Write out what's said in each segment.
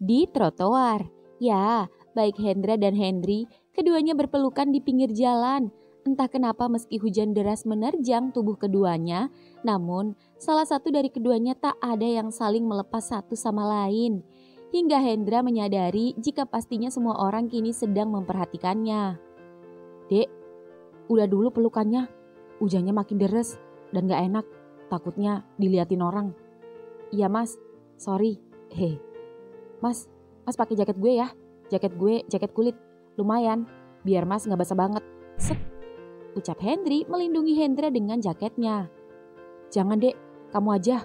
Di trotoar. Ya, baik Hendra dan Henry, keduanya berpelukan di pinggir jalan. Entah kenapa meski hujan deras menerjang tubuh keduanya, namun salah satu dari keduanya tak ada yang saling melepas satu sama lain. Hingga Hendra menyadari jika pastinya semua orang kini sedang memperhatikannya. Dek, udah dulu pelukannya. Hujannya makin deres dan gak enak. Takutnya diliatin orang. Iya mas, sorry. Mas pakai jaket gue ya. Jaket gue, jaket kulit. Lumayan, biar mas gak basah banget. Set, ucap Henry melindungi Hendra dengan jaketnya. Jangan dek, kamu aja.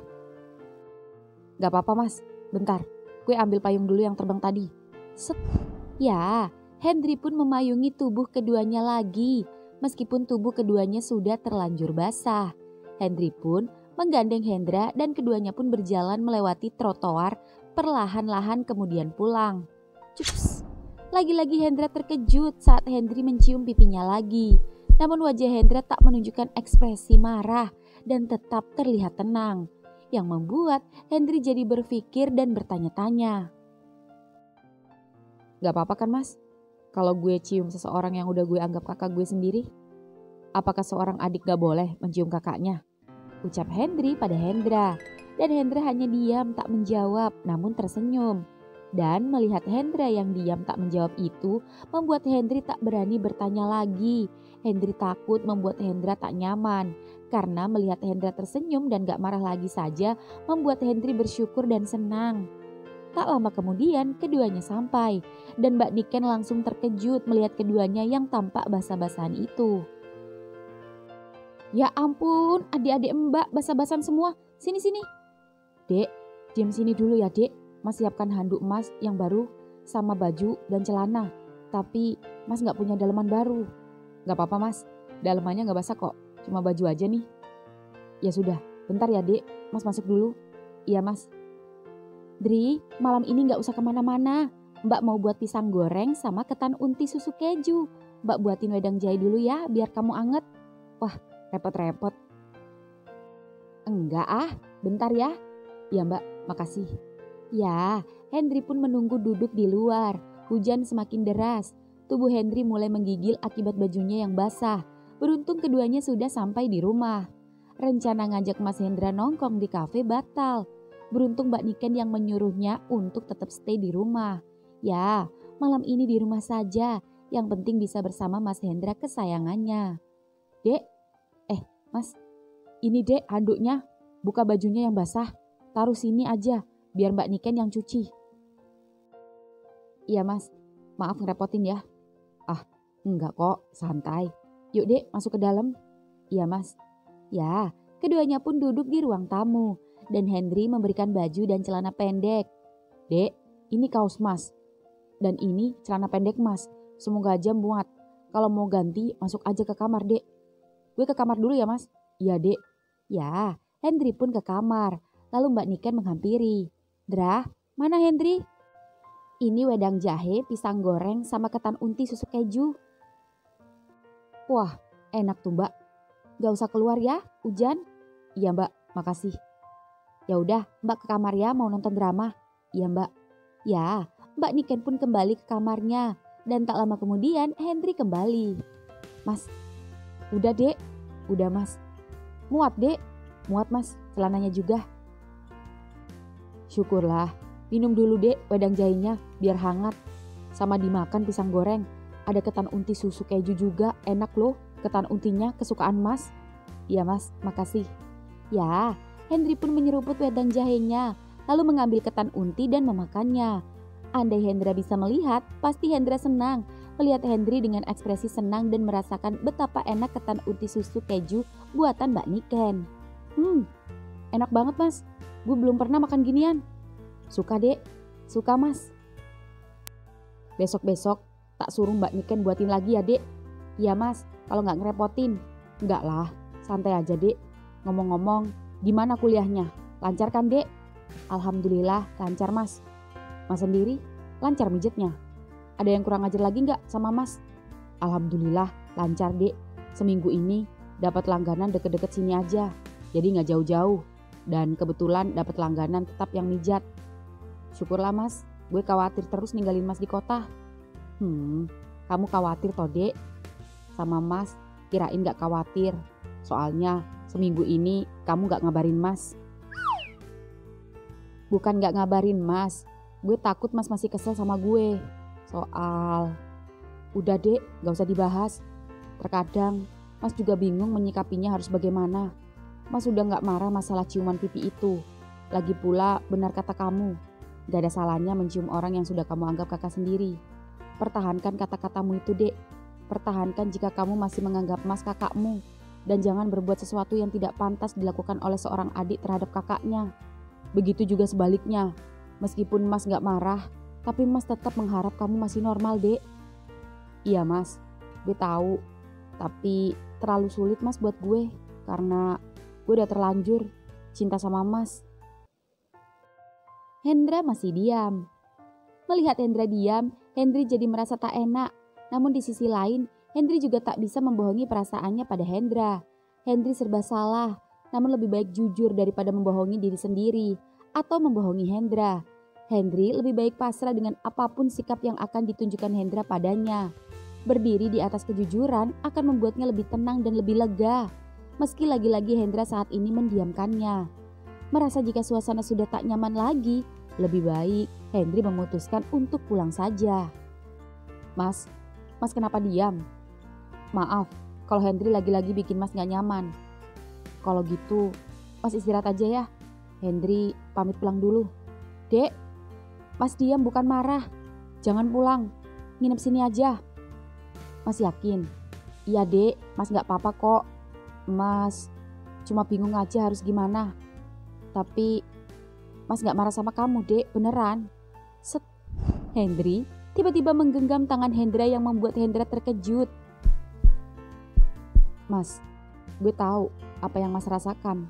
Gak apa-apa mas, bentar. Gue ambil payung dulu yang terbang tadi. Set, ya, Henry pun memayungi tubuh keduanya lagi. Meskipun tubuh keduanya sudah terlanjur basah. Henry pun menggandeng Hendra dan keduanya pun berjalan melewati trotoar perlahan-lahan kemudian pulang. Cups. Lagi-lagi Hendra terkejut saat Henry mencium pipinya lagi. Namun wajah Hendra tak menunjukkan ekspresi marah dan tetap terlihat tenang. Yang membuat Henry jadi berpikir dan bertanya-tanya. Gak apa-apa kan mas? Kalau gue cium seseorang yang udah gue anggap kakak gue sendiri? Apakah seorang adik gak boleh mencium kakaknya? Ucap Henry pada Hendra. Dan Hendra hanya diam tak menjawab namun tersenyum. Dan melihat Hendra yang diam tak menjawab itu membuat Henry tak berani bertanya lagi. Henry takut membuat Hendra tak nyaman. Karena melihat Hendra tersenyum dan gak marah lagi saja membuat Henry bersyukur dan senang. Tak lama kemudian keduanya sampai. Dan Mbak Niken langsung terkejut melihat keduanya yang tampak basah-basahan itu. Ya ampun, adik-adik Mbak basah-basahan semua. Sini-sini. Dek, diam sini dulu ya dek. Mas siapkan handuk Mas yang baru sama baju dan celana. Tapi Mas gak punya daleman baru. Gak apa-apa Mas, dalemannya gak basah kok. Cuma baju aja nih. Ya sudah, bentar ya dek. Mas masuk dulu. Iya Mas. Dri, malam ini gak usah kemana-mana. Mbak mau buat pisang goreng sama ketan unti susu keju. Mbak buatin wedang jahe dulu ya biar kamu anget. Wah, repot-repot. Enggak ah, bentar ya. Ya mbak, makasih. Ya, Henry pun menunggu duduk di luar. Hujan semakin deras. Tubuh Henry mulai menggigil akibat bajunya yang basah. Beruntung keduanya sudah sampai di rumah. Rencana ngajak Mas Hendra nongkrong di kafe batal. Beruntung Mbak Niken yang menyuruhnya untuk tetap stay di rumah. Ya, malam ini di rumah saja. Yang penting bisa bersama Mas Hendra kesayangannya. Dek, Mas, ini dek handuknya. Buka bajunya yang basah. Taruh sini aja, biar Mbak Niken yang cuci. Iya mas, maaf ngerepotin ya. Ah, enggak kok, santai. Yuk dek, masuk ke dalam. Iya mas. Ya, keduanya pun duduk di ruang tamu. Dan Henry memberikan baju dan celana pendek. Dek, ini kaos mas. Dan ini celana pendek mas. Semoga aja muat. Kalau mau ganti, masuk aja ke kamar dek. Gue ke kamar dulu ya mas. Iya dek. Ya, Henry pun ke kamar. Lalu Mbak Niken menghampiri. Dra, mana Henry? Ini wedang jahe, pisang goreng, sama ketan unti susu keju. Wah, enak tuh mbak. Gak usah keluar ya, hujan. Iya mbak, makasih. Ya udah, mbak ke kamar ya mau nonton drama. Iya mbak. Ya, Mbak Niken pun kembali ke kamarnya. Dan tak lama kemudian Henry kembali. Mas, udah dek. Udah mas. Muat dek. Muat mas, celananya juga. Syukurlah, minum dulu dek wedang jahenya biar hangat. Sama dimakan pisang goreng. Ada ketan unti susu keju juga, enak loh ketan untinya kesukaan mas. Iya mas, makasih. Ya, Henry pun menyeruput wedang jahenya, lalu mengambil ketan unti dan memakannya. Andai Hendra bisa melihat, pasti Hendra senang. Melihat Henry dengan ekspresi senang dan merasakan betapa enak ketan unti susu keju buatan Mbak Niken. Enak banget mas. Gue belum pernah makan ginian. Suka dek, suka mas. Besok-besok tak suruh Mbak Niken buatin lagi ya dek. Iya mas, kalau gak ngerepotin. Enggak lah, santai aja dek. Ngomong-ngomong, gimana kuliahnya? Lancar kan dek? Alhamdulillah lancar mas. Mas sendiri lancar mijetnya? Ada yang kurang ajar lagi gak sama mas? Alhamdulillah lancar dek. Seminggu ini dapat langganan deket-deket sini aja. Jadi gak jauh-jauh. Dan kebetulan dapat langganan tetap yang mijat. Syukurlah mas, gue khawatir terus ninggalin Mas di kota. Kamu khawatir toh dek? Sama Mas kirain gak khawatir. Soalnya seminggu ini kamu gak ngabarin Mas. Bukan gak ngabarin Mas, gue takut Mas masih kesel sama gue. Soal... Udah dek, gak usah dibahas. Terkadang Mas juga bingung menyikapinya harus bagaimana. Mas udah gak marah masalah ciuman pipi itu. Lagi pula benar kata kamu, gak ada salahnya mencium orang yang sudah kamu anggap kakak sendiri. Pertahankan kata-katamu itu dek. Pertahankan jika kamu masih menganggap Mas kakakmu. Dan jangan berbuat sesuatu yang tidak pantas dilakukan oleh seorang adik terhadap kakaknya. Begitu juga sebaliknya. Meskipun Mas gak marah, tapi Mas tetap mengharap kamu masih normal dek. Iya Mas, gue tahu. Tapi terlalu sulit Mas buat gue. Karena gue udah terlanjur cinta sama Mas. Hendra masih diam. Melihat Hendra diam, Henry jadi merasa tak enak. Namun di sisi lain, Henry juga tak bisa membohongi perasaannya pada Hendra. Henry serba salah, namun lebih baik jujur daripada membohongi diri sendiri atau membohongi Hendra. Henry lebih baik pasrah dengan apapun sikap yang akan ditunjukkan Hendra padanya. Berdiri di atas kejujuran akan membuatnya lebih tenang dan lebih lega. Meski lagi-lagi Hendra saat ini mendiamkannya. Merasa jika suasana sudah tak nyaman lagi, lebih baik Henry memutuskan untuk pulang saja. Mas kenapa diam? Maaf kalau Henry lagi-lagi bikin Mas gak nyaman. Kalau gitu Mas istirahat aja ya. Henry pamit pulang dulu. Dek, Mas diam bukan marah. Jangan pulang, nginep sini aja. Mas yakin? Iya dek, Mas gak apa-apa kok. Mas cuma bingung aja harus gimana. Tapi Mas gak marah sama kamu dek, beneran. Set. Henry tiba-tiba menggenggam tangan Hendra yang membuat Hendra terkejut. Mas, gue tahu apa yang Mas rasakan.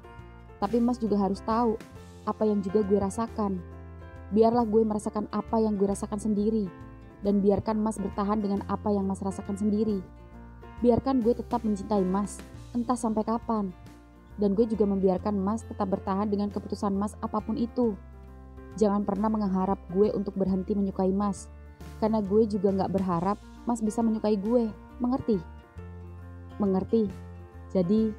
Tapi Mas juga harus tahu apa yang juga gue rasakan. Biarlah gue merasakan apa yang gue rasakan sendiri. Dan biarkan Mas bertahan dengan apa yang Mas rasakan sendiri. Biarkan gue tetap mencintai Mas, entah sampai kapan. Dan gue juga membiarkan Mas tetap bertahan dengan keputusan Mas apapun itu. Jangan pernah mengharap gue untuk berhenti menyukai Mas. Karena gue juga gak berharap Mas bisa menyukai gue. Mengerti? Mengerti. Jadi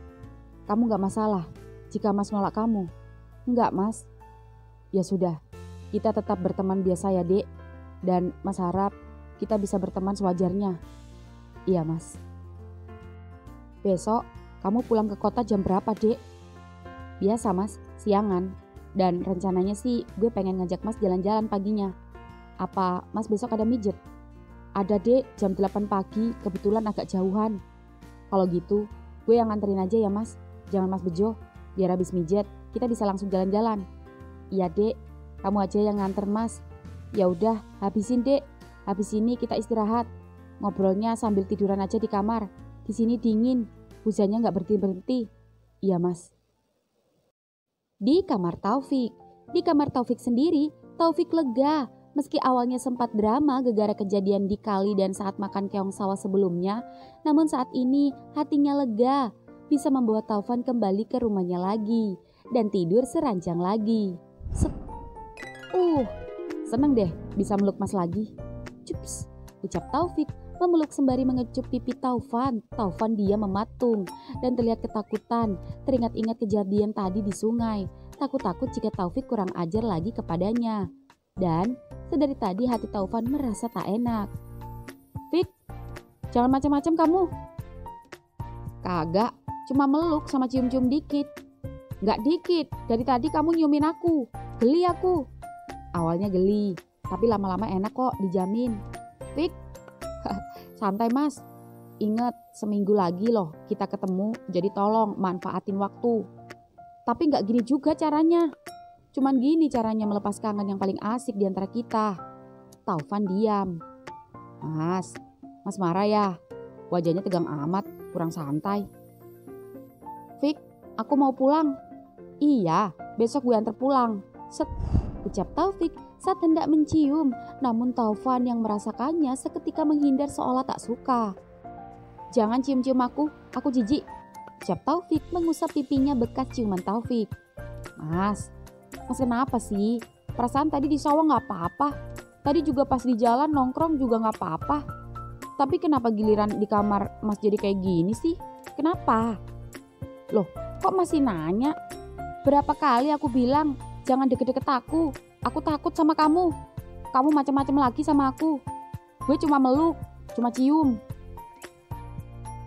kamu gak masalah jika Mas nolak kamu? Enggak Mas. Ya sudah, kita tetap berteman biasa ya dek. Dan Mas harap kita bisa berteman sewajarnya. Iya Mas. Besok kamu pulang ke kota jam berapa dek? Biasa Mas, siangan. Dan rencananya sih gue pengen ngajak Mas jalan-jalan paginya. Apa Mas besok ada mijet? Ada dek, jam 8 pagi, kebetulan agak jauhan. Kalau gitu gue yang nganterin aja ya Mas. Jangan Mas bejo, biar habis mijet kita bisa langsung jalan-jalan. Iya dek, kamu aja yang nganter Mas. Ya udah, habisin dek. Habis ini kita istirahat. Ngobrolnya sambil tiduran aja di kamar. Di sini dingin, hujannya nggak berhenti-berhenti. Iya Mas. Di kamar Taufik sendiri, Taufik lega. Meski awalnya sempat drama gegara kejadian di kali dan saat makan keong sawah sebelumnya, namun saat ini hatinya lega. Bisa membawa Taufan kembali ke rumahnya lagi dan tidur seranjang lagi. Seneng deh bisa meluk Mas lagi. Cups, ucap Taufik memeluk sembari mengecup pipi Taufan. Taufan dia mematung dan terlihat ketakutan. Teringat-ingat kejadian tadi di sungai. Takut-takut jika Taufik kurang ajar lagi kepadanya. Dan sedari tadi hati Taufan merasa tak enak. Fik, jangan macam-macam kamu. Kagak, cuma meluk sama cium-cium dikit. Gak dikit, dari tadi kamu nyiumin aku. Geli aku. Awalnya geli, tapi lama-lama enak kok, dijamin. Fik, santai Mas. Ingat, seminggu lagi loh kita ketemu, jadi tolong manfaatin waktu. Tapi gak gini juga caranya. Cuman gini caranya melepas kangen yang paling asik di antara kita. Taufan diam. Mas marah ya? Wajahnya tegang amat, kurang santai. Fik, aku mau pulang. Iya, besok gue antar pulang. Set, ucap Taufik saat hendak mencium. Namun Taufan yang merasakannya seketika menghindar seolah tak suka. Jangan cium-cium aku jijik. Ucap Taufik mengusap pipinya bekas ciuman Taufik. Mas kenapa sih? Perasaan tadi di sawah gak apa-apa. Tadi juga pas di jalan nongkrong juga gak apa-apa. Tapi kenapa giliran di kamar Mas jadi kayak gini sih? Kenapa? Loh, kok masih nanya? Berapa kali aku bilang jangan deket-deket aku. Aku takut sama kamu. Kamu macam-macam lagi sama aku. Gue cuma meluk, cuma cium.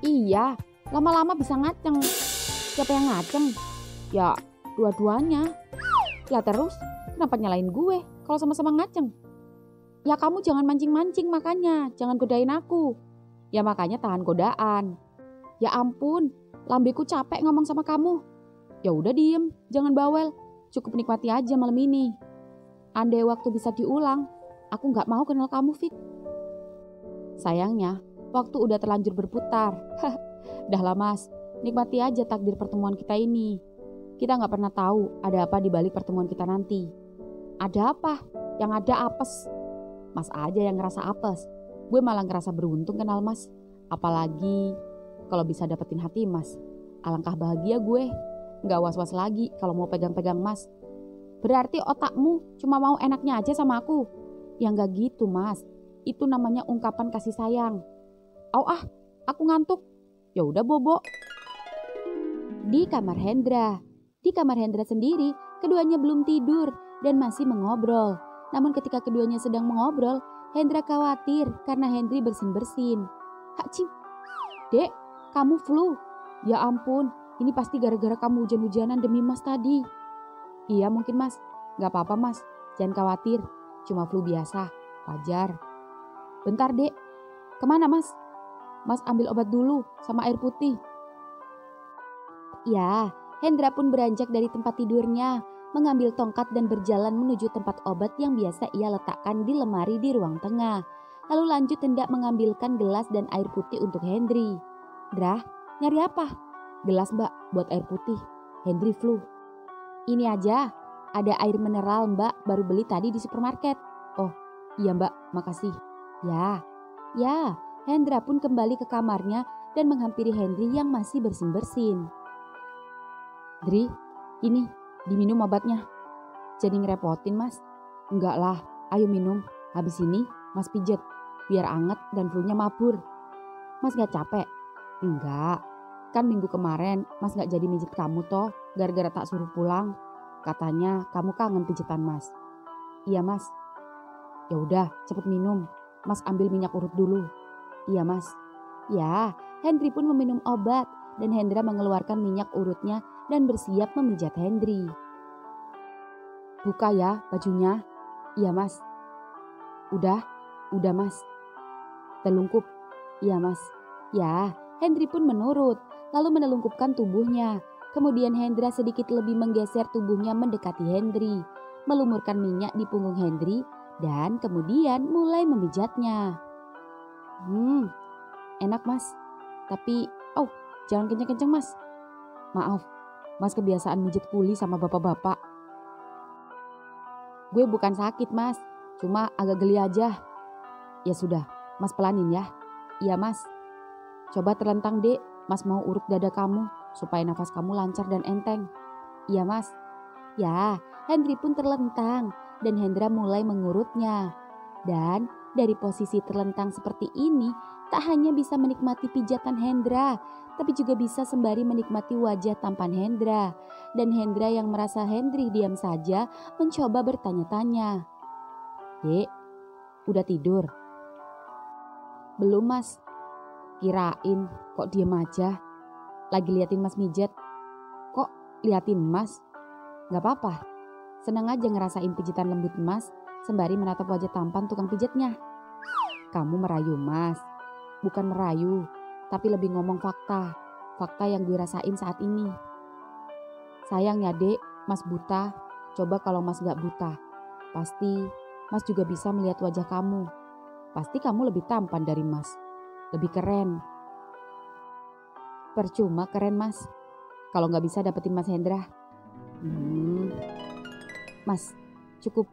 Iya, lama-lama bisa ngaceng. Siapa yang ngaceng? Ya, dua-duanya. Lah terus, kenapa nyalain gue kalau sama-sama ngaceng? Ya kamu jangan mancing-mancing makanya, jangan godain aku. Ya makanya tahan godaan. Ya ampun, lambeku capek ngomong sama kamu. Ya udah diem, jangan bawel. Cukup nikmati aja malam ini. Andai waktu bisa diulang, aku gak mau kenal kamu, Fik. Sayangnya, waktu udah terlanjur berputar. Dah lah Mas, nikmati aja takdir pertemuan kita ini. Kita gak pernah tahu ada apa di balik pertemuan kita nanti. Ada apa? Yang ada apes. Mas aja yang ngerasa apes. Gue malah ngerasa beruntung kenal Mas. Apalagi kalau bisa dapetin hati Mas. Alangkah bahagia gue. Gak was-was lagi kalau mau pegang-pegang Mas. Berarti otakmu cuma mau enaknya aja sama aku. Ya gak gitu Mas. Itu namanya ungkapan kasih sayang. Aku ngantuk. Ya udah bobo. Di kamar Hendra sendiri, keduanya belum tidur dan masih mengobrol. Namun ketika keduanya sedang mengobrol, Hendra khawatir karena Henry bersin-bersin. Hacim, Dek, kamu flu. Ya ampun, ini pasti gara-gara kamu hujan-hujanan demi Mas tadi. Iya mungkin Mas, gak apa-apa Mas, jangan khawatir, cuma flu biasa, wajar. Bentar Dek, kemana Mas? Mas ambil obat dulu sama air putih. Ya, Hendra pun beranjak dari tempat tidurnya, mengambil tongkat dan berjalan menuju tempat obat yang biasa ia letakkan di lemari di ruang tengah. Lalu lanjut hendak mengambilkan gelas dan air putih untuk Henry. Drah, nyari apa? Gelas Mbak, buat air putih. Henry flu. Ini aja, ada air mineral Mbak, baru beli tadi di supermarket. Oh, iya Mbak, makasih. Ya, Hendra pun kembali ke kamarnya dan menghampiri Henry yang masih bersin-bersin. Dri, ini diminum obatnya. Jadi ngerepotin Mas? Enggak lah, ayo minum. Habis ini Mas pijet, biar anget dan flu-nya mabur. Mas gak capek? Enggak, kan minggu kemarin Mas gak jadi mijet kamu toh, gara-gara tak suruh pulang. Katanya kamu kangen pijetan Mas. Iya Mas. Ya udah, cepet minum. Mas ambil minyak urut dulu. Iya Mas. Ya, Henry pun meminum obat dan Hendra mengeluarkan minyak urutnya dan bersiap memijat Henry. Buka ya bajunya. Iya Mas. Udah Mas. Telungkup. Iya Mas. Ya, Henry pun menurut, lalu menelungkupkan tubuhnya. Kemudian Hendra sedikit lebih menggeser tubuhnya mendekati Henry, melumurkan minyak di punggung Henry dan kemudian mulai memijatnya. Enak Mas. Tapi, jangan kenceng-kenceng Mas. Maaf, Mas kebiasaan mijet kuli sama bapak-bapak. Gue bukan sakit Mas, cuma agak geli aja. Ya sudah, Mas pelanin ya. Iya Mas. Coba terlentang Dek, Mas mau urut dada kamu supaya nafas kamu lancar dan enteng. Iya Mas. Ya, Henry pun terlentang dan Hendra mulai mengurutnya. Dan dari posisi terlentang seperti ini, tak hanya bisa menikmati pijatan Hendra, tapi juga bisa sembari menikmati wajah tampan Hendra. Dan Hendra yang merasa Henry diam saja mencoba bertanya-tanya. Dek, udah tidur? Belum Mas. Kirain kok diem aja. Lagi liatin Mas mijet. Kok liatin Mas? Gak apa-apa. Senang aja ngerasain pijitan lembut Mas sembari menatap wajah tampan tukang pijatnya. Kamu merayu Mas. Bukan merayu, tapi lebih ngomong fakta. Fakta yang gue rasain saat ini. Sayang ya Dek, Mas buta. Coba kalau Mas gak buta, pasti Mas juga bisa melihat wajah kamu. Pasti kamu lebih tampan dari Mas. Lebih keren. Percuma keren Mas, kalau gak bisa dapetin Mas Hendra. Mas, cukup.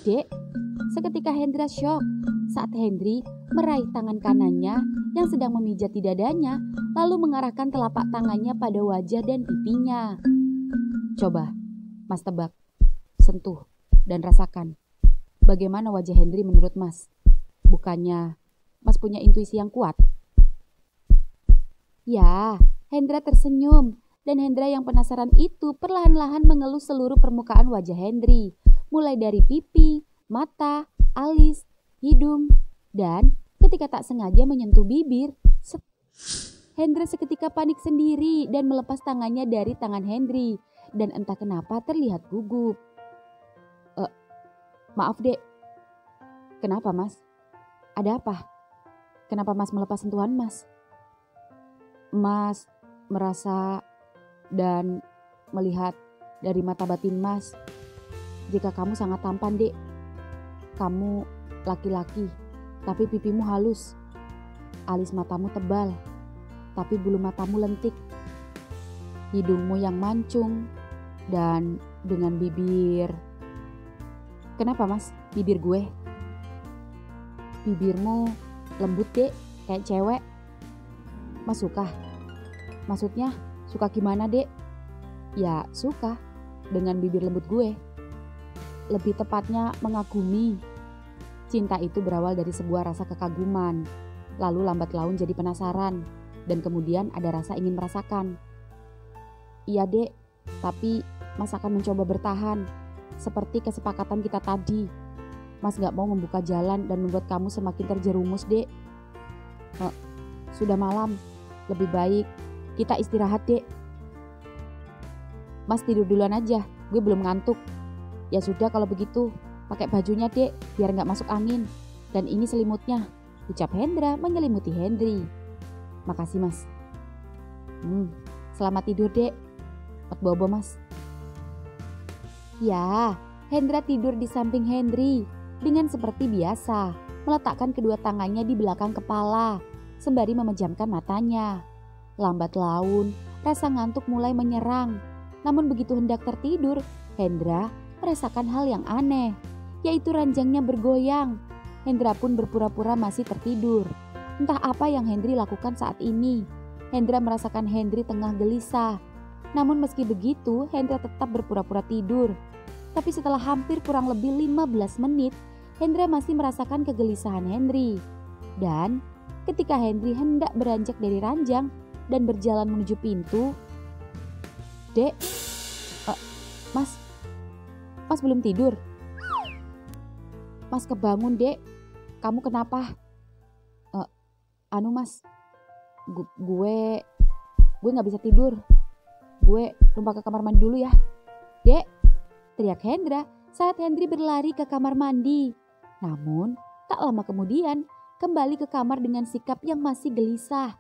Dek, seketika Hendra shock saat Henry meraih tangan kanannya yang sedang memijat di dadanya, lalu mengarahkan telapak tangannya pada wajah dan pipinya. Coba, Mas tebak, sentuh, dan rasakan. Bagaimana wajah Henry menurut Mas? Bukannya Mas punya intuisi yang kuat? Ya, Hendra tersenyum. Dan Hendra yang penasaran itu perlahan-lahan mengelus seluruh permukaan wajah Henry. Mulai dari pipi, mata, alis, hidung, dan ketika tak sengaja menyentuh bibir. Hendra seketika panik sendiri dan melepas tangannya dari tangan Henry. Dan entah kenapa terlihat gugup. Maaf dek. Kenapa Mas? Ada apa? Kenapa Mas melepas sentuhan Mas? Mas merasa dan melihat dari mata batin Mas jika kamu sangat tampan dek. Kamu laki-laki tapi pipimu halus. Alis matamu tebal tapi bulu matamu lentik. Hidungmu yang mancung dan dengan bibir. Kenapa Mas? Bibir gue? Bibirmu lembut dek, kayak cewek. Mas suka? Maksudnya suka gimana dek? Ya suka dengan bibir lembut gue. Lebih tepatnya mengagumi. Cinta itu berawal dari sebuah rasa kekaguman. Lalu lambat laun jadi penasaran. Dan kemudian ada rasa ingin merasakan. Iya dek, tapi Mas akan mencoba bertahan. Seperti kesepakatan kita tadi. Mas gak mau membuka jalan dan membuat kamu semakin terjerumus dek. Sudah malam, lebih baik kita istirahat dek. Mas tidur duluan aja, gue belum ngantuk. Ya sudah kalau begitu, pakai bajunya dek biar gak masuk angin. Dan ini selimutnya, ucap Hendra menyelimuti Henry. Makasih Mas. Selamat tidur dek. Cepet bobo Mas. Ya, Hendra tidur di samping Henry dengan seperti biasa, meletakkan kedua tangannya di belakang kepala, sembari memejamkan matanya. Lambat laun, rasa ngantuk mulai menyerang. Namun begitu hendak tertidur, Hendra merasakan hal yang aneh, yaitu ranjangnya bergoyang. Hendra pun berpura-pura masih tertidur. Entah apa yang Henry lakukan saat ini. Hendra merasakan Henry tengah gelisah. Namun meski begitu, Hendra tetap berpura-pura tidur. Tapi setelah hampir kurang lebih 15 menit, Hendra masih merasakan kegelisahan Henry. Dan ketika Henry hendak beranjak dari ranjang dan berjalan menuju pintu, Dek, Mas belum tidur? Mas kebangun dek, kamu kenapa? Mas, gue gak bisa tidur. Gue numpang ke kamar mandi dulu ya. Dek, teriak Hendra saat Henry berlari ke kamar mandi. Namun, tak lama kemudian kembali ke kamar dengan sikap yang masih gelisah.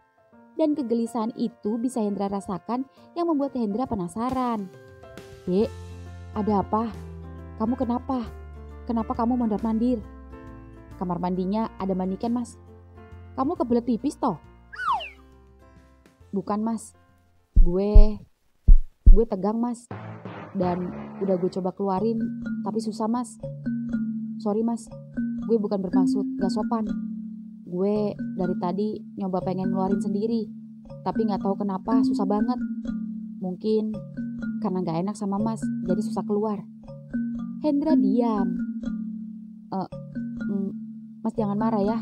Dan kegelisahan itu bisa Hendra rasakan yang membuat Hendra penasaran. Dek, ada apa? Kamu kenapa? Kenapa kamu mondar-mandir? Kamar mandinya ada mandikan Mas. Kamu kebelet pipis toh? Bukan Mas, gue tegang Mas. Dan udah gue coba keluarin, tapi susah Mas. Sorry Mas, gue bukan bermaksud gak sopan. Gue dari tadi nyoba pengen ngeluarin sendiri, tapi gak tahu kenapa susah banget. Mungkin karena gak enak sama Mas, jadi susah keluar. Hendra diam. Mas jangan marah ya.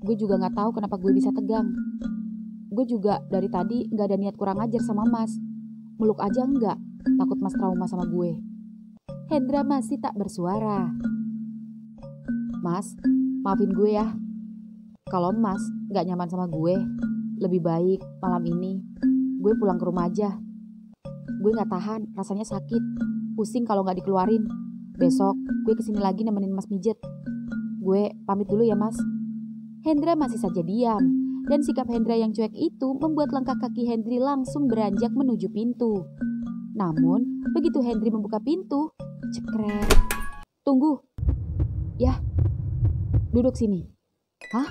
Gue juga gak tahu kenapa gue bisa tegang. Gue juga dari tadi gak ada niat kurang ajar sama Mas. Meluk aja enggak, takut Mas trauma sama gue. Hendra masih tak bersuara. Mas, maafin gue ya. Kalau Mas gak nyaman sama gue, lebih baik malam ini gue pulang ke rumah aja. Gue gak tahan, rasanya sakit. Pusing kalau gak dikeluarin. Besok gue kesini lagi nemenin Mas mijet. Gue pamit dulu ya Mas. Hendra masih saja diam. Dan sikap Hendra yang cuek itu membuat langkah kaki Henry langsung beranjak menuju pintu. Namun begitu Henry membuka pintu, cekrek. Tunggu. Ya, duduk sini. Hah?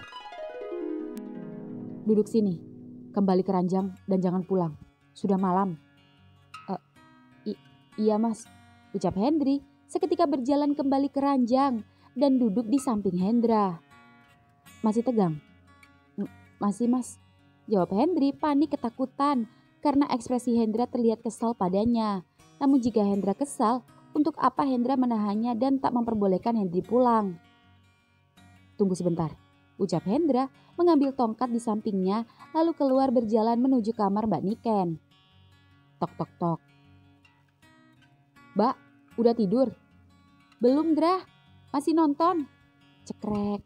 Duduk sini. Kembali ke ranjang dan jangan pulang. Sudah malam. Iya Mas, ucap Henry seketika berjalan kembali ke ranjang dan duduk di samping Hendra. Masih tegang? Masih Mas, jawab Henry panik ketakutan karena ekspresi Hendra terlihat kesal padanya. Namun jika Hendra kesal, Untuk apa Hendra menahannya dan tak memperbolehkan Hendri pulang? Tunggu sebentar, ucap Hendra mengambil tongkat di sampingnya lalu keluar berjalan menuju kamar Mbak Niken. Tok tok tok. Mbak, udah tidur? Belum Dra, masih nonton. Cekrek.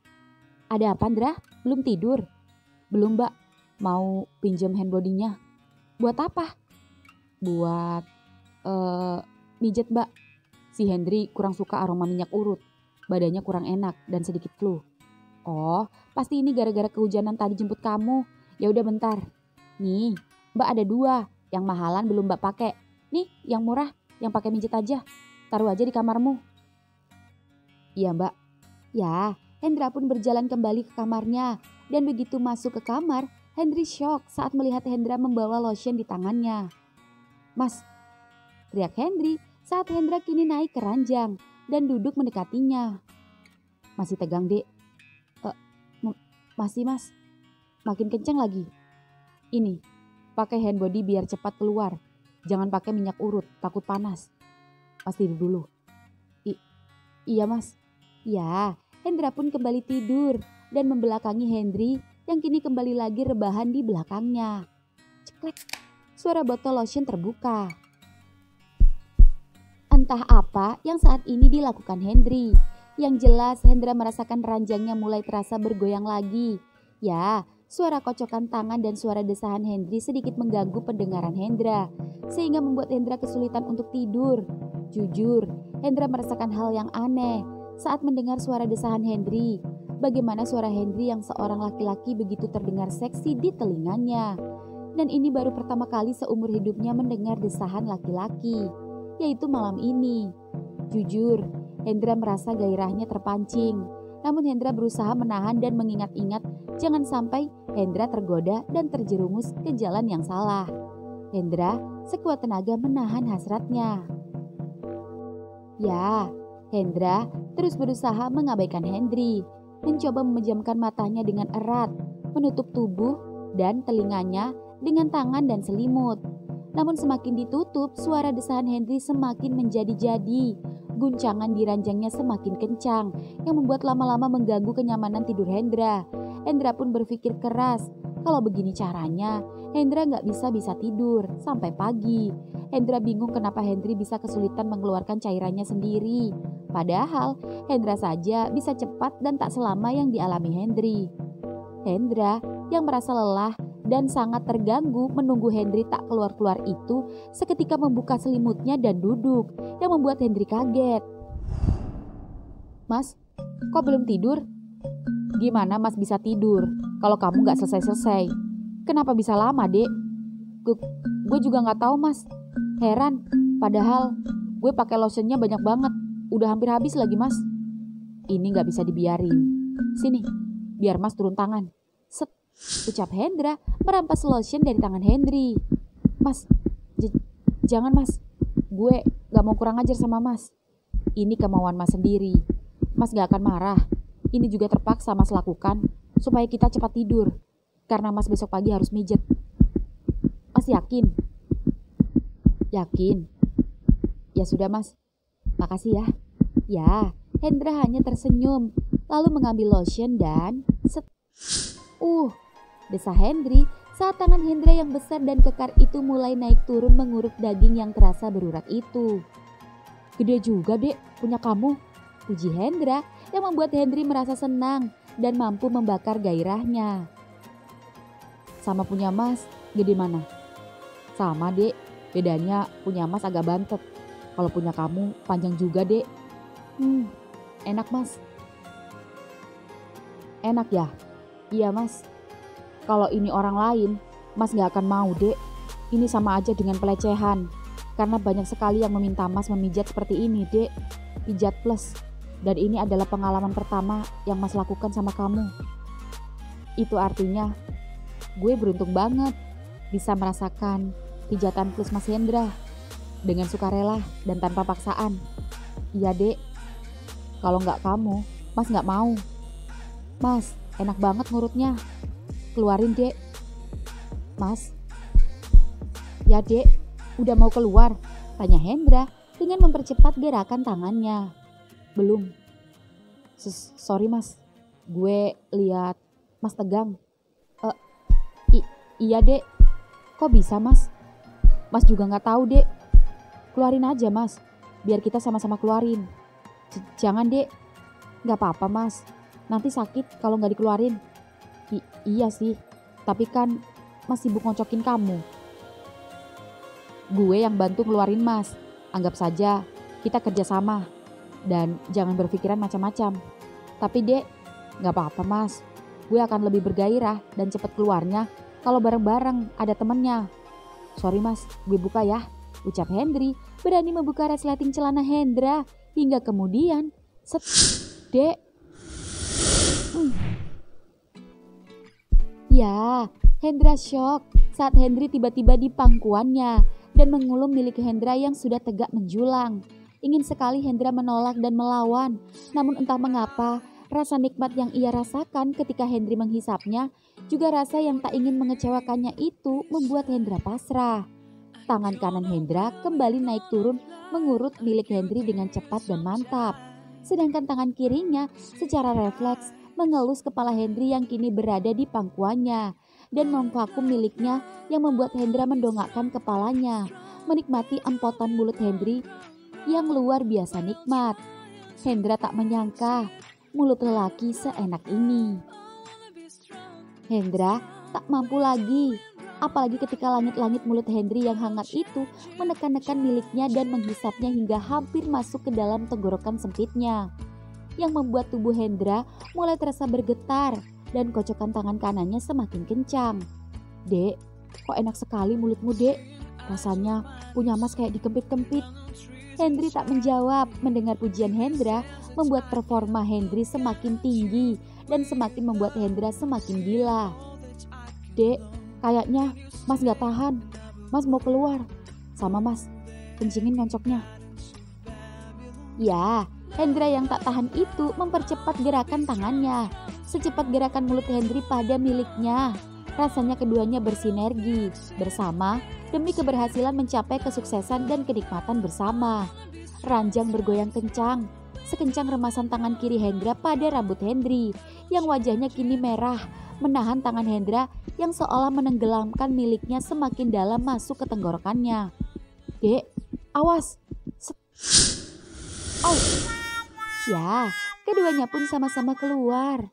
Ada apa Dra? Belum tidur? Belum Mbak, mau pinjam handbodinya. Buat apa? Buat mijet Mbak. Si Hendri kurang suka aroma minyak urut. Badannya kurang enak dan sedikit flu. Oh, pasti ini gara-gara kehujanan tadi jemput kamu. Ya udah bentar. Nih, Mbak ada 2. Yang mahalan belum Mbak pakai. Nih, yang murah, yang pakai mijet aja. Taruh aja di kamarmu. Iya Mbak. Ya, Hendra pun berjalan kembali ke kamarnya. Dan begitu masuk ke kamar, Hendri shock saat melihat Hendra membawa lotion di tangannya. Mas, teriak Hendri saat Hendra kini naik ke ranjang dan duduk mendekatinya. Masih tegang dek? Masih mas, makin kencang lagi. Ini, pakai handbody biar cepat keluar. Jangan pakai minyak urut, takut panas. Mas tidur dulu. Iya mas. Ya, Hendra pun kembali tidur dan membelakangi Hendri yang kini kembali lagi rebahan di belakangnya. Ceklek, suara botol lotion terbuka. Entah apa yang saat ini dilakukan Hendri. Yang jelas Hendra merasakan ranjangnya mulai terasa bergoyang lagi. Ya, suara kocokan tangan dan suara desahan Hendri sedikit mengganggu pendengaran Hendra. Sehingga membuat Hendra kesulitan untuk tidur. Jujur, Hendra merasakan hal yang aneh saat mendengar suara desahan Hendri. Bagaimana suara Hendri yang seorang laki-laki begitu terdengar seksi di telinganya. Dan ini baru pertama kali seumur hidupnya mendengar desahan laki-laki. Yaitu malam ini. Jujur, Hendra merasa gairahnya terpancing. Namun Hendra berusaha menahan dan mengingat-ingat jangan sampai Hendra tergoda dan terjerumus ke jalan yang salah. Hendra sekuat tenaga menahan hasratnya. Ya, Hendra terus berusaha mengabaikan Hendri. Mencoba memejamkan matanya dengan erat, menutup tubuh dan telinganya dengan tangan dan selimut. Namun semakin ditutup, suara desahan Hendri semakin menjadi-jadi. Guncangan di ranjangnya semakin kencang yang membuat lama-lama mengganggu kenyamanan tidur Hendra. Hendra pun berpikir keras, kalau begini caranya, Hendra nggak bisa tidur sampai pagi. Hendra bingung kenapa Hendri bisa kesulitan mengeluarkan cairannya sendiri. Padahal Hendra saja bisa cepat dan tak selama yang dialami Hendri. Hendra yang merasa lelah dan sangat terganggu menunggu Hendri tak keluar-keluar itu seketika membuka selimutnya dan duduk yang membuat Hendri kaget. Mas, kok belum tidur? Gimana mas bisa tidur kalau kamu gak selesai-selesai? Kenapa bisa lama dek? Gue juga gak tahu mas. Heran, padahal gue pakai lotionnya banyak banget. Udah hampir habis lagi mas. Ini gak bisa dibiarin. Sini, biar mas turun tangan. Set, ucap Hendra merampas lotion dari tangan Hendri. Mas, jangan mas. Gue gak mau kurang ajar sama mas. Ini kemauan mas sendiri. Mas gak akan marah. Ini juga terpaksa mas lakukan supaya kita cepat tidur. Karena mas besok pagi harus mijet. Mas yakin? Yakin. Ya sudah mas. Makasih ya. Ya, Hendra hanya tersenyum. Lalu mengambil lotion dan set. Desah Hendri saat tangan Hendra yang besar dan kekar itu mulai naik turun menguruk daging yang terasa berurat itu. Gede juga dek punya kamu, puji Hendra yang membuat Hendri merasa senang dan mampu membakar gairahnya. Sama punya mas, gede mana? Sama dek, bedanya punya mas agak bantet. Kalau punya kamu panjang juga dek. Enak mas. Enak ya? Iya mas. Kalau ini orang lain, mas gak akan mau dek. Ini sama aja dengan pelecehan. Karena banyak sekali yang meminta mas memijat seperti ini dek. Pijat plus. Dan ini adalah pengalaman pertama yang mas lakukan sama kamu. Itu artinya gue beruntung banget bisa merasakan pijatan plus mas Hendra. Dengan sukarela dan tanpa paksaan. Iya dek. Kalau gak kamu, mas gak mau. Mas, enak banget ngurutnya. Keluarin dek. Mas. Ya dek, udah mau keluar? Tanya Hendra dengan mempercepat gerakan tangannya. Belum. Sorry mas, gue lihat mas tegang. Iya dek, kok bisa mas? Mas juga gak tahu dek. Keluarin aja mas, biar kita sama-sama keluarin. Jangan dek, gak apa-apa mas, nanti sakit kalau gak dikeluarin. Iya sih, tapi kan mas sibuk ngocokin kamu. Gue yang bantu keluarin mas, anggap saja kita kerjasama. Dan jangan berpikiran macam-macam. Tapi dek, gak apa-apa mas, gue akan lebih bergairah dan cepat keluarnya kalau bareng-bareng ada temennya. Sorry mas, gue buka ya, ucap Hendri berani membuka resleting celana Hendra hingga kemudian set, dek. Ya, Hendra shock saat Hendri tiba-tiba di pangkuannya dan mengulum milik Hendra yang sudah tegak menjulang. Ingin sekali Hendra menolak dan melawan, namun entah mengapa rasa nikmat yang ia rasakan ketika Hendri menghisapnya, juga rasa yang tak ingin mengecewakannya itu membuat Hendra pasrah. Tangan kanan Hendra kembali naik turun mengurut milik Hendri dengan cepat dan mantap. Sedangkan tangan kirinya secara refleks mengelus kepala Hendri yang kini berada di pangkuannya dan memvakum miliknya yang membuat Hendra mendongakkan kepalanya, menikmati empotan mulut Hendri yang luar biasa nikmat. Hendra tak menyangka mulut lelaki seenak ini. Hendra tak mampu lagi, apalagi ketika langit-langit mulut Hendri yang hangat itu menekan-nekan miliknya dan menghisapnya hingga hampir masuk ke dalam tenggorokan sempitnya, yang membuat tubuh Hendra mulai terasa bergetar dan kocokan tangan kanannya semakin kencang. Dek, kok enak sekali mulutmu dek, rasanya punya mas kayak dikempit-kempit. Hendri tak menjawab. Mendengar pujian Hendra membuat performa Hendri semakin tinggi dan semakin membuat Hendra semakin gila. Dek, kayaknya mas gak tahan, mas mau keluar. Sama mas, kencingin ngancoknya. Ya, Hendra yang tak tahan itu mempercepat gerakan tangannya, secepat gerakan mulut Hendri pada miliknya. Rasanya keduanya bersinergi bersama demi keberhasilan mencapai kesuksesan dan kenikmatan bersama. Ranjang bergoyang kencang, sekencang remasan tangan kiri Hendra pada rambut Hendri yang wajahnya kini merah, menahan tangan Hendra yang seolah menenggelamkan miliknya semakin dalam masuk ke tenggorokannya. Dek, awas. Oh. Ya, keduanya pun sama-sama keluar.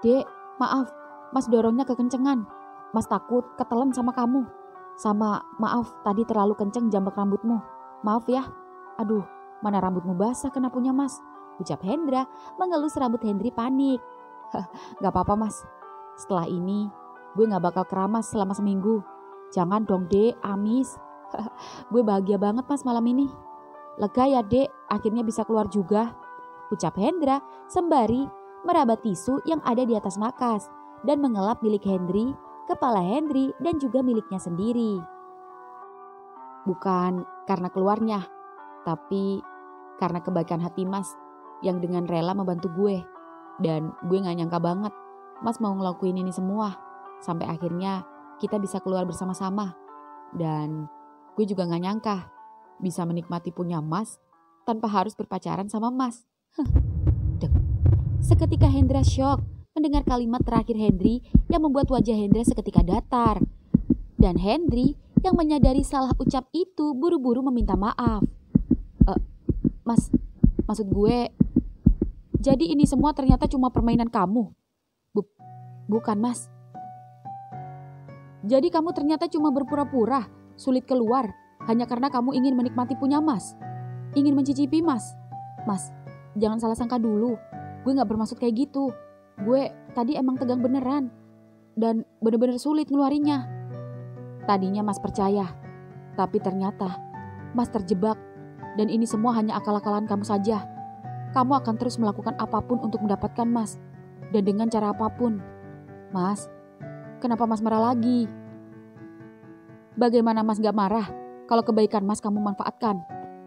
Dek, maaf, mas dorongnya kekencengan. Mas takut ketelan sama kamu. Sama maaf tadi terlalu kenceng jambak rambutmu. Maaf ya. Aduh, mana rambutmu basah kena punya mas, ucap Hendra mengelus rambut Hendri panik. Gak apa-apa mas, setelah ini gue gak bakal keramas selama seminggu. Jangan dong dek, amis. Gue bahagia banget mas malam ini. Lega ya dek, akhirnya bisa keluar juga, ucap Hendra sembari meraba tisu yang ada di atas makas dan mengelap milik Hendri, kepala Hendri dan juga miliknya sendiri. Bukan karena keluarnya, tapi karena kebaikan hati mas yang dengan rela membantu gue. Dan gue gak nyangka banget mas mau ngelakuin ini semua sampai akhirnya kita bisa keluar bersama-sama. Dan gue juga gak nyangka bisa menikmati punya mas tanpa harus berpacaran sama mas. Seketika Hendra shock mendengar kalimat terakhir Hendri yang membuat wajah Hendra seketika datar. Dan Hendri yang menyadari salah ucap itu buru-buru meminta maaf. Mas, maksud gue, jadi ini semua ternyata cuma permainan kamu? Bukan mas. Jadi kamu ternyata cuma berpura-pura sulit keluar hanya karena kamu ingin menikmati punya mas, ingin mencicipi mas. Mas, jangan salah sangka dulu, gue gak bermaksud kayak gitu. Gue tadi emang tegang beneran dan bener-bener sulit ngeluarinnya. Tadinya mas percaya, tapi ternyata mas terjebak dan ini semua hanya akal-akalan kamu saja. Kamu akan terus melakukan apapun untuk mendapatkan mas dan dengan cara apapun. Mas, kenapa mas marah lagi? Bagaimana mas gak marah kalau kebaikan mas kamu manfaatkan?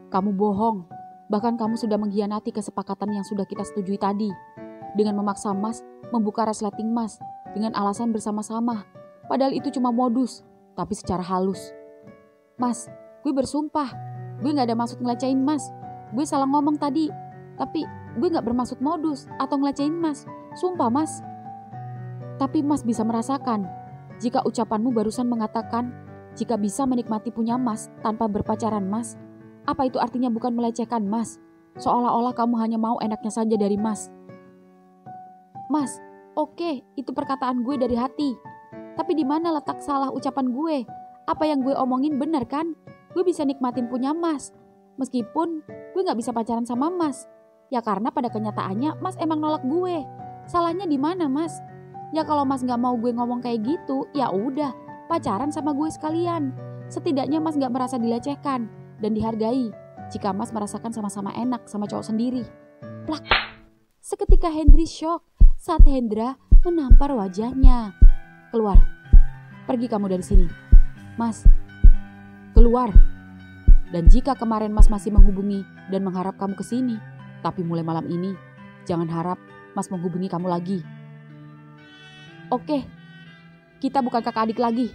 Kamu bohong, bahkan kamu sudah mengkhianati kesepakatan yang sudah kita setujui tadi. Dengan memaksa mas membuka resleting mas dengan alasan bersama-sama. Padahal itu cuma modus, tapi secara halus. Mas, Gue bersumpah, gue gak ada maksud ngelecehin Mas. Gue salah ngomong tadi, tapi gue gak bermaksud modus atau ngelecehin Mas. Sumpah Mas. Tapi Mas bisa merasakan, jika ucapanmu barusan mengatakan, jika bisa menikmati punya Mas tanpa berpacaran Mas, apa itu artinya bukan melecehkan Mas? Seolah-olah kamu hanya mau enaknya saja dari Mas. Mas, oke, itu perkataan gue dari hati. Tapi di mana letak salah ucapan gue? Apa yang gue omongin benar kan? Gue bisa nikmatin punya Mas. Meskipun gue gak bisa pacaran sama Mas. Ya karena pada kenyataannya Mas emang nolak gue. Salahnya di mana Mas? Ya kalau Mas gak mau gue ngomong kayak gitu, ya udah, pacaran sama gue sekalian. Setidaknya Mas gak merasa dilecehkan dan dihargai jika Mas merasakan sama-sama enak sama cowok sendiri. Plak. Seketika Hendry shock saat Hendra menampar wajahnya. Keluar. Pergi kamu dari sini. Mas, keluar. Dan jika kemarin Mas masih menghubungi dan mengharap kamu ke sini, tapi mulai malam ini, jangan harap Mas menghubungi kamu lagi. Oke, kita bukan kakak adik lagi.